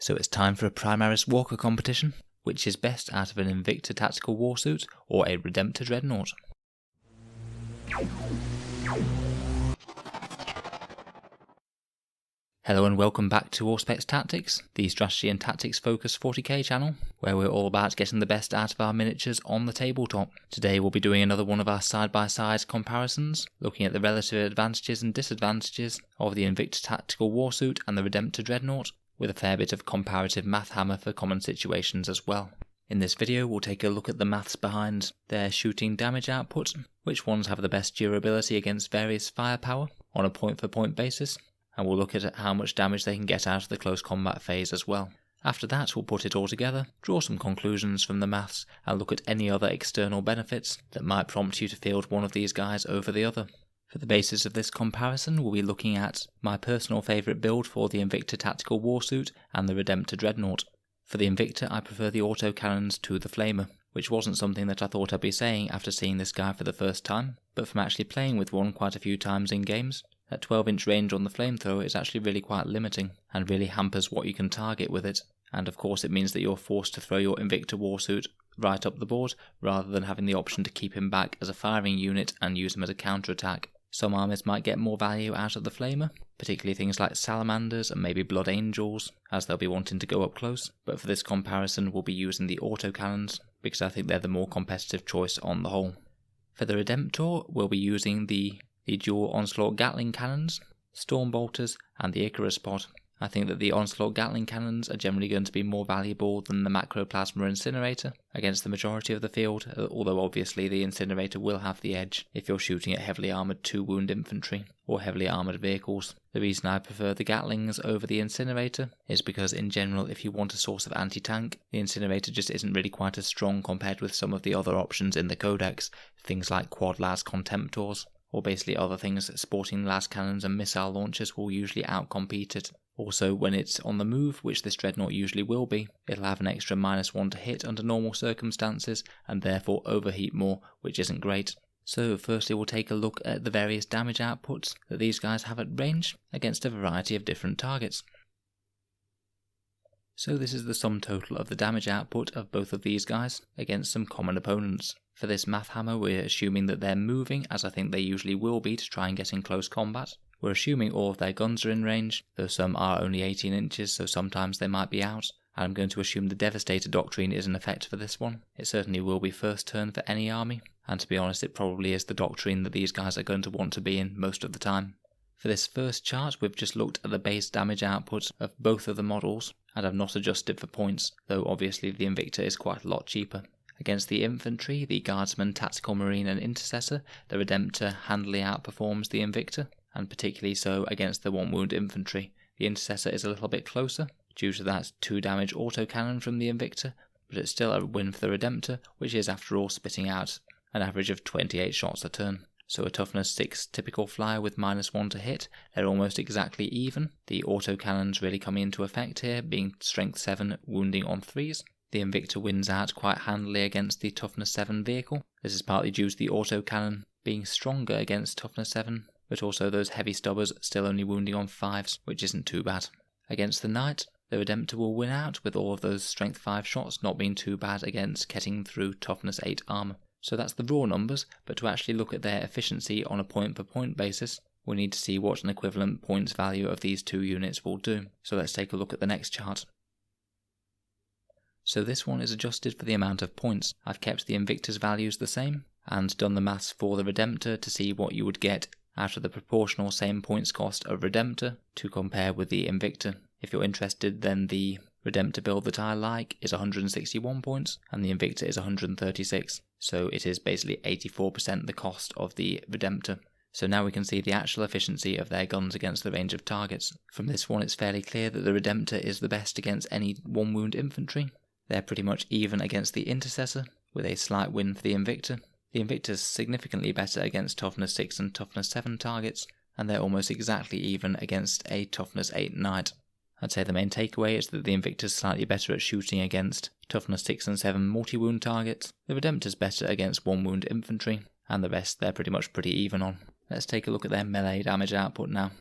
So it's time for a Primaris Walker competition. Which is best out of an Invictor Tactical Warsuit or a Redemptor Dreadnought? Hello and welcome back to Auspex Tactics, the strategy and tactics focused 40k channel, where we're all about getting the best out of our miniatures on the tabletop. Today we'll be doing another one of our side-by-side comparisons, looking at the relative advantages and disadvantages of the Invictor Tactical Warsuit and the Redemptor Dreadnought, with a fair bit of comparative math hammer for common situations as well. In this video we'll take a look at the maths behind their shooting damage output, which ones have the best durability against various firepower on a point-for-point basis, and we'll look at how much damage they can get out of the close combat phase as well. After that we'll put it all together, draw some conclusions from the maths, and look at any other external benefits that might prompt you to field one of these guys over the other. For the basis of this comparison, we'll be looking at my personal favourite build for the Invictor Tactical Warsuit and the Redemptor Dreadnought. For the Invictor, I prefer the autocannons to the Flamer, which wasn't something that I thought I'd be saying after seeing this guy for the first time, but from actually playing with one quite a few times in games, that 12-inch range on the flamethrower is actually really quite limiting, and really hampers what you can target with it, and of course it means that you're forced to throw your Invictor Warsuit right up the board, rather than having the option to keep him back as a firing unit and use him as a counter-attack. Some armies might get more value out of the Flamer, particularly things like Salamanders and maybe Blood Angels, as they'll be wanting to go up close, but for this comparison we'll be using the autocannons, because I think they're the more competitive choice on the whole. For the Redemptor, we'll be using the dual Onslaught Gatling cannons, Stormbolters and the Icarus pod. I think that the Onslaught Gatling cannons are generally going to be more valuable than the Macroplasma Incinerator against the majority of the field, although obviously the Incinerator will have the edge if you're shooting at heavily armoured 2-wound infantry or heavily armoured vehicles. The reason I prefer the Gatlings over the Incinerator is because in general if you want a source of anti-tank, the Incinerator just isn't really quite as strong compared with some of the other options in the codex, things like Quad Las Contemptors, or basically other things sporting las cannons and missile launchers will usually outcompete it. Also, when it's on the move, which this Dreadnought usually will be, it'll have an extra -1 to hit under normal circumstances, and therefore overheat more, which isn't great. So firstly we'll take a look at the various damage outputs that these guys have at range, against a variety of different targets. So this is the sum total of the damage output of both of these guys, against some common opponents. For this math hammer we're assuming that they're moving, as I think they usually will be to try and get in close combat. We're assuming all of their guns are in range, though some are only 18 inches, so sometimes they might be out. And I'm going to assume the Devastator Doctrine is in effect for this one. It certainly will be first turn for any army, and to be honest it probably is the doctrine that these guys are going to want to be in most of the time. For this first chart we've just looked at the base damage output of both of the models, and I've not adjusted for points, though obviously the Invictor is quite a lot cheaper. Against the infantry, the Guardsman, Tactical Marine and Intercessor, the Redemptor handily outperforms the Invictor, and particularly so against the 1-wound infantry. The Intercessor is a little bit closer, due to that 2 damage autocannon from the Invictor, but it's still a win for the Redemptor, which is after all spitting out an average of 28 shots a turn. So a toughness 6 typical flyer with -1 to hit, they're almost exactly even. The autocannons really coming into effect here, being strength 7 wounding on 3s. The Invictor wins out quite handily against the toughness 7 vehicle. This is partly due to the autocannon being stronger against toughness 7, but also those heavy stubbers still only wounding on 5s, which isn't too bad. Against the Knight, the Redemptor will win out with all of those strength 5 shots not being too bad against getting through toughness 8 armour. So that's the raw numbers, but to actually look at their efficiency on a point-per-point basis, we'll need to see what an equivalent points value of these two units will do. So let's take a look at the next chart. So this one is adjusted for the amount of points. I've kept the Invictor's values the same, and done the maths for the Redemptor to see what you would get out of the proportional same points cost of Redemptor to compare with the Invictor. If you're interested, then the Redemptor build that I like is 161 points, and the Invictor is 136, so it is basically 84% the cost of the Redemptor. So now we can see the actual efficiency of their guns against the range of targets. From this one it's fairly clear that the Redemptor is the best against any 1-wound infantry. They're pretty much even against the Intercessor, with a slight win for the Invictor. The Invictor's significantly better against toughness 6 and toughness 7 targets, and they're almost exactly even against a toughness 8 Knight. I'd say the main takeaway is that the Invictor's slightly better at shooting against toughness 6 and 7 multi-wound targets, the Redemptor's better against 1-wound infantry, and the rest they're pretty even on. Let's take a look at their melee damage output now.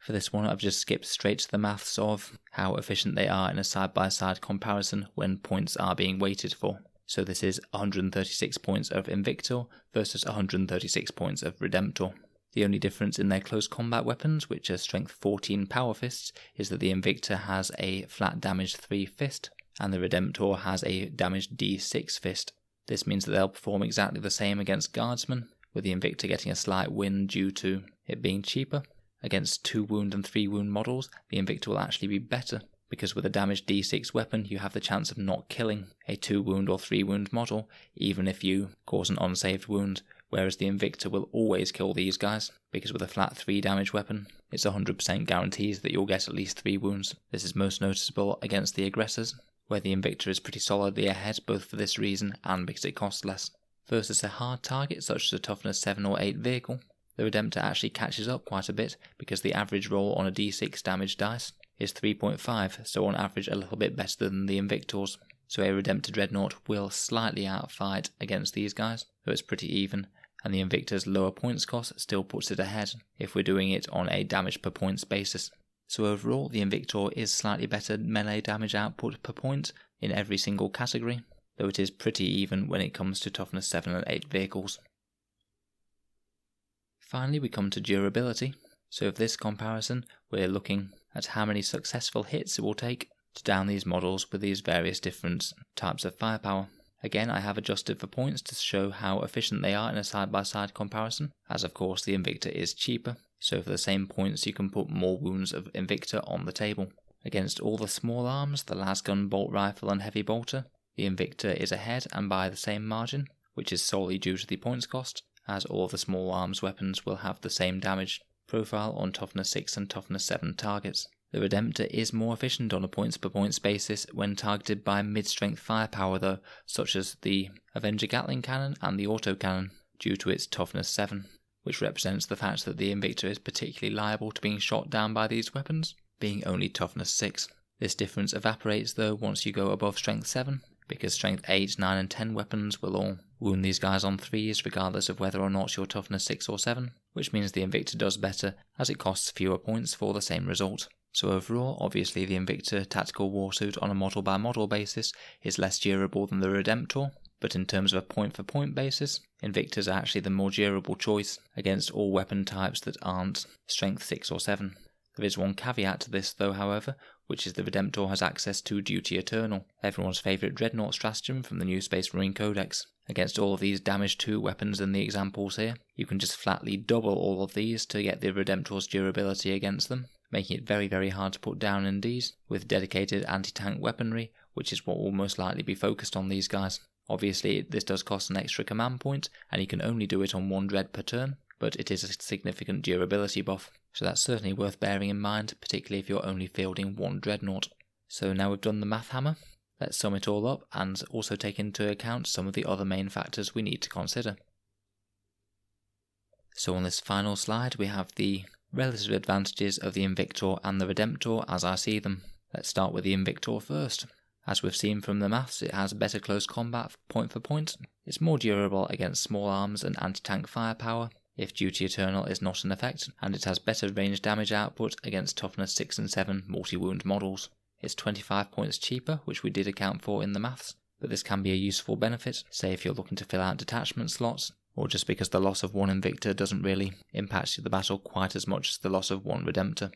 For this one, I've just skipped straight to the maths of how efficient they are in a side-by-side comparison when points are being weighted for. So this is 136 points of Invictor versus 136 points of Redemptor. The only difference in their close combat weapons, which are strength 14 power fists, is that the Invictor has a flat damage 3 fist, and the Redemptor has a damage D6 fist. This means that they'll perform exactly the same against guardsmen, with the Invictor getting a slight win due to it being cheaper. Against 2 wound and 3 wound models, the Invictor will actually be better, because with a damage D6 weapon you have the chance of not killing a 2 wound or 3 wound model, even if you cause an unsaved wound, whereas the Invictor will always kill these guys, because with a flat 3 damage weapon, it's 100% guarantees that you'll get at least 3 wounds. This is most noticeable against the aggressors, where the Invictor is pretty solidly ahead both for this reason and because it costs less. Versus a hard target such as a toughness 7 or 8 vehicle, the Redemptor actually catches up quite a bit because the average roll on a d6 damage dice is 3.5, so on average a little bit better than the Invictors. So a Redemptor Dreadnought will slightly outfight against these guys, so it's pretty even, and the Invictor's lower points cost still puts it ahead if we're doing it on a damage per points basis. So overall, the Invictor is slightly better melee damage output per point in every single category, though it is pretty even when it comes to toughness 7 and 8 vehicles. Finally, we come to durability. So for this comparison, we're looking at how many successful hits it will take to down these models with these various different types of firepower. Again, I have adjusted for points to show how efficient they are in a side-by-side comparison, as of course the Invictor is cheaper, so for the same points you can put more wounds of Invictor on the table. Against all the small arms, the lasgun, bolt rifle and heavy bolter, the Invictor is ahead and by the same margin, which is solely due to the points cost, as all the small arms weapons will have the same damage profile on toughness 6 and toughness 7 targets. The Redemptor is more efficient on a points per points basis when targeted by mid-strength firepower though, such as the Avenger Gatling Cannon and the Autocannon, due to its toughness 7, which represents the fact that the Invictor is particularly liable to being shot down by these weapons, being only toughness 6. This difference evaporates though once you go above strength 7, because strength 8, 9 and 10 weapons will all wound these guys on 3s regardless of whether or not you're toughness 6 or 7, which means the Invictor does better as it costs fewer points for the same result. So overall, obviously the Invictor Tactical Warsuit on a model by model basis is less durable than the Redemptor, but in terms of a point for point basis, Invictors are actually the more durable choice against all weapon types that aren't strength 6 or 7. There is one caveat to this though, however, which is the Redemptor has access to Duty Eternal, everyone's favourite Dreadnought stratagem from the new Space Marine Codex. Against all of these damage 2 weapons in the examples here, you can just flatly double all of these to get the Redemptor's durability against them, making it very very hard to put down in these, with dedicated anti-tank weaponry, which is what will most likely be focused on these guys. Obviously this does cost an extra command point, and you can only do it on 1 dread per turn, but it is a significant durability buff, so that's certainly worth bearing in mind, particularly if you're only fielding 1 dreadnought. So now we've done the math hammer, let's sum it all up and also take into account some of the other main factors we need to consider. So on this final slide we have the relative advantages of the Invictor and the Redemptor as I see them. Let's start with the Invictor first. As we've seen from the maths, it has better close combat point for point, it's more durable against small arms and anti-tank firepower if Duty Eternal is not in effect, and it has better range damage output against toughness 6 and 7 multi-wound models. It's 25 points cheaper, which we did account for in the maths, but this can be a useful benefit, say if you're looking to fill out detachment slots, or just because the loss of 1 Invictor doesn't really impact the battle quite as much as the loss of 1 Redemptor.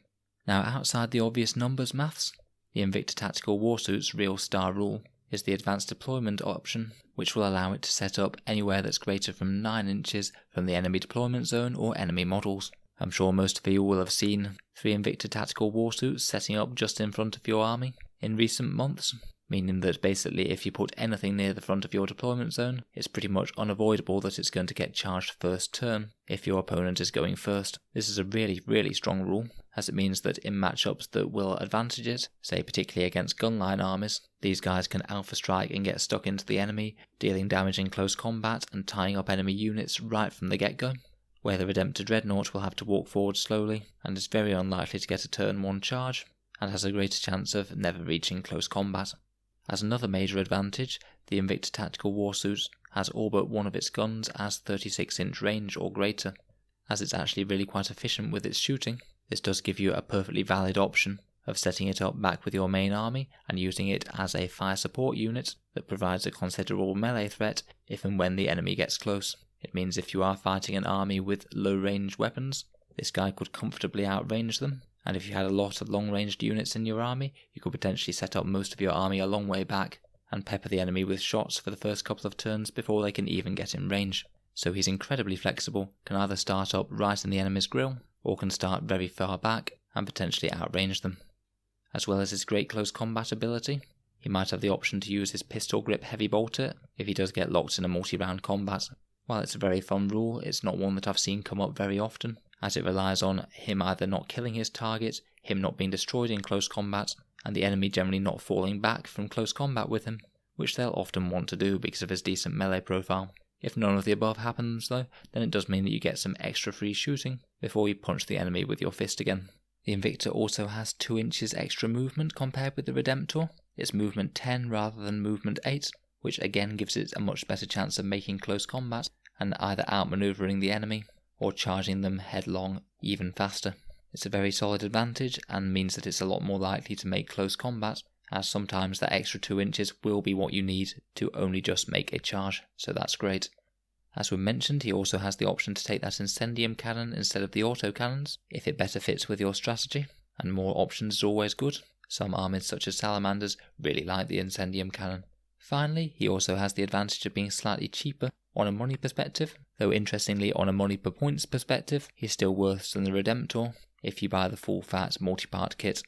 Now outside the obvious numbers maths, the Invictor Tactical Warsuit's real star rule is the advanced deployment option, which will allow it to set up anywhere that's greater from 9 inches from the enemy deployment zone or enemy models. I'm sure most of you will have seen 3 Invictor Tactical Warsuits setting up just in front of your army in recent months, meaning that basically if you put anything near the front of your deployment zone, it's pretty much unavoidable that it's going to get charged first turn if your opponent is going first. This is a really strong rule, as it means that in matchups that will advantage it, say particularly against gunline armies, these guys can alpha strike and get stuck into the enemy, dealing damage in close combat and tying up enemy units right from the get-go, where the Redemptor Dreadnought will have to walk forward slowly and is very unlikely to get a turn 1 charge, and has a greater chance of never reaching close combat. As another major advantage, the Invictor Tactical Warsuit has all but one of its guns as 36-inch range or greater, as it's actually really quite efficient with its shooting, This does give you a perfectly valid option of setting it up back with your main army and using it as a fire support unit that provides a considerable melee threat if and when the enemy gets close. It means if you are fighting an army with low range weapons, this guy could comfortably outrange them, and if you had a lot of long ranged units in your army, you could potentially set up most of your army a long way back and pepper the enemy with shots for the first couple of turns before they can even get in range. So he's incredibly flexible, can either start up right in the enemy's grill, or can start very far back and potentially outrange them. As well as his great close combat ability, he might have the option to use his pistol grip heavy bolter if he does get locked in a multi-round combat. While it's a very fun rule, it's not one that I've seen come up very often, as it relies on him either not killing his target, him not being destroyed in close combat, and the enemy generally not falling back from close combat with him, which they'll often want to do because of his decent melee profile. If none of the above happens though, then it does mean that you get some extra free shooting before you punch the enemy with your fist again. The Invictor also has 2 inches extra movement compared with the Redemptor. It's movement 10 rather than movement 8, which again gives it a much better chance of making close combat and either outmaneuvering the enemy or charging them headlong even faster. It's a very solid advantage and means that it's a lot more likely to make close combat, as sometimes that extra 2 inches will be what you need to only just make a charge, so that's great. As we mentioned, he also has the option to take that Incendium cannon instead of the autocannons, if it better fits with your strategy, and more options is always good. Some armies such as Salamanders really like the Incendium cannon. Finally, he also has the advantage of being slightly cheaper on a money perspective, though interestingly on a money per points perspective, he's still worse than the Redemptor if you buy the full fat multi-part kit.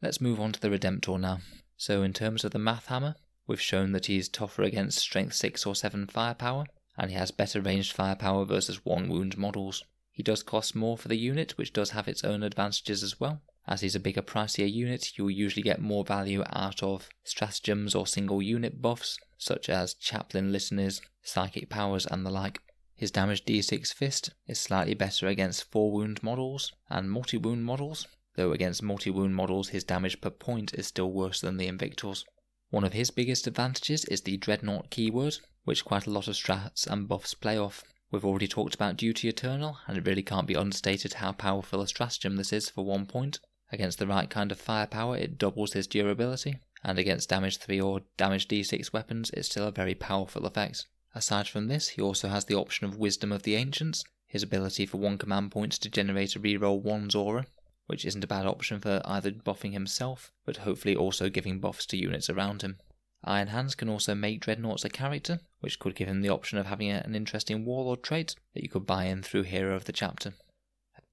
Let's move on to the Redemptor now. So in terms of the math hammer, we've shown that he's tougher against strength 6 or 7 firepower, and he has better ranged firepower versus 1 wound models. He does cost more for the unit, which does have its own advantages as well. As he's a bigger pricier unit, you'll usually get more value out of stratagems or single unit buffs, such as chaplain litanies, psychic powers and the like. His damage d6 fist is slightly better against 4 wound models and multi-wound models, though against multi-wound models his damage per point is still worse than the Invictor's. One of his biggest advantages is the Dreadnought keyword, which quite a lot of strats and buffs play off. We've already talked about Duty Eternal, and it really can't be understated how powerful a stratagem this is for 1 point. Against the right kind of firepower it doubles his durability, and against damage 3 or damage d6 weapons it's still a very powerful effect. Aside from this, he also has the option of Wisdom of the Ancients, his ability for 1 command point to generate a reroll 1's aura, which isn't a bad option for either buffing himself, but hopefully also giving buffs to units around him. Iron Hands can also make Dreadnoughts a character, which could give him the option of having an interesting Warlord trait that you could buy in through Hero of the Chapter.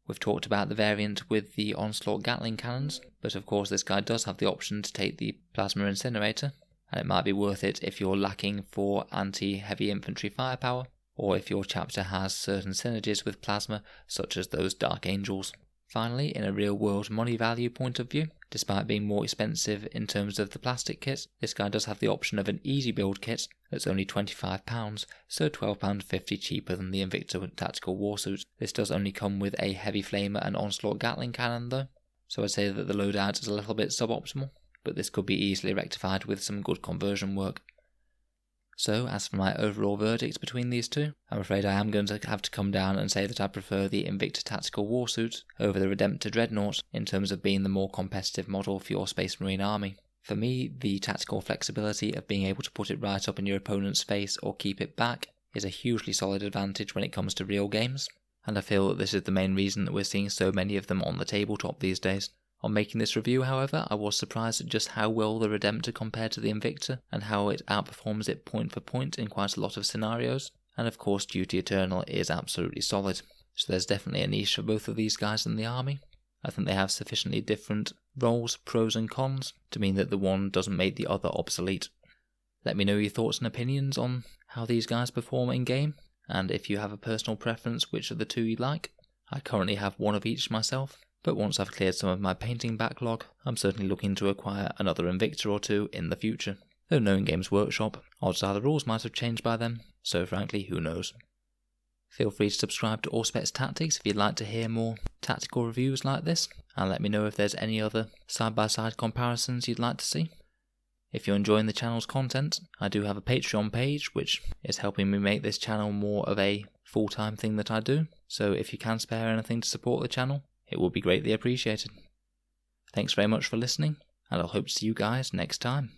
We've talked about the variant with the Onslaught Gatling cannons, but of course this guy does have the option to take the Plasma Incinerator, and it might be worth it if you're lacking for anti-heavy infantry firepower, or if your chapter has certain synergies with Plasma, such as those Dark Angels. Finally, in a real-world money value point of view, despite being more expensive in terms of the plastic kit, this guy does have the option of an easy build kit that's only £25, so £12.50 cheaper than the Invictor Tactical Warsuit. This does only come with a Heavy Flamer and Onslaught Gatling cannon though, so I'd say that the loadout is a little bit suboptimal, but this could be easily rectified with some good conversion work. So, as for my overall verdict between these two, I'm afraid I am going to have to come down and say that I prefer the Invictor Tactical Warsuit over the Redemptor Dreadnought in terms of being the more competitive model for your Space Marine army. For me, the tactical flexibility of being able to put it right up in your opponent's face or keep it back is a hugely solid advantage when it comes to real games, and I feel that this is the main reason that we're seeing so many of them on the tabletop these days. On making this review, however, I was surprised at just how well the Redemptor compared to the Invictor, and how it outperforms it point for point in quite a lot of scenarios, and of course Duty Eternal is absolutely solid, so there's definitely a niche for both of these guys in the army. I think they have sufficiently different roles, pros and cons, to mean that the one doesn't make the other obsolete. Let me know your thoughts and opinions on how these guys perform in game, and if you have a personal preference which of the two you like. I currently have one of each myself, but once I've cleared some of my painting backlog, I'm certainly looking to acquire another Invictor or two in the future. Though knowing Games Workshop, odds are the rules might have changed by then, so frankly, who knows. Feel free to subscribe to Auspex Tactics if you'd like to hear more tactical reviews like this, and let me know if there's any other side-by-side comparisons you'd like to see. If you're enjoying the channel's content, I do have a Patreon page, which is helping me make this channel more of a full-time thing that I do, so if you can spare anything to support the channel, it would be greatly appreciated. Thanks very much for listening, and I'll hope to see you guys next time.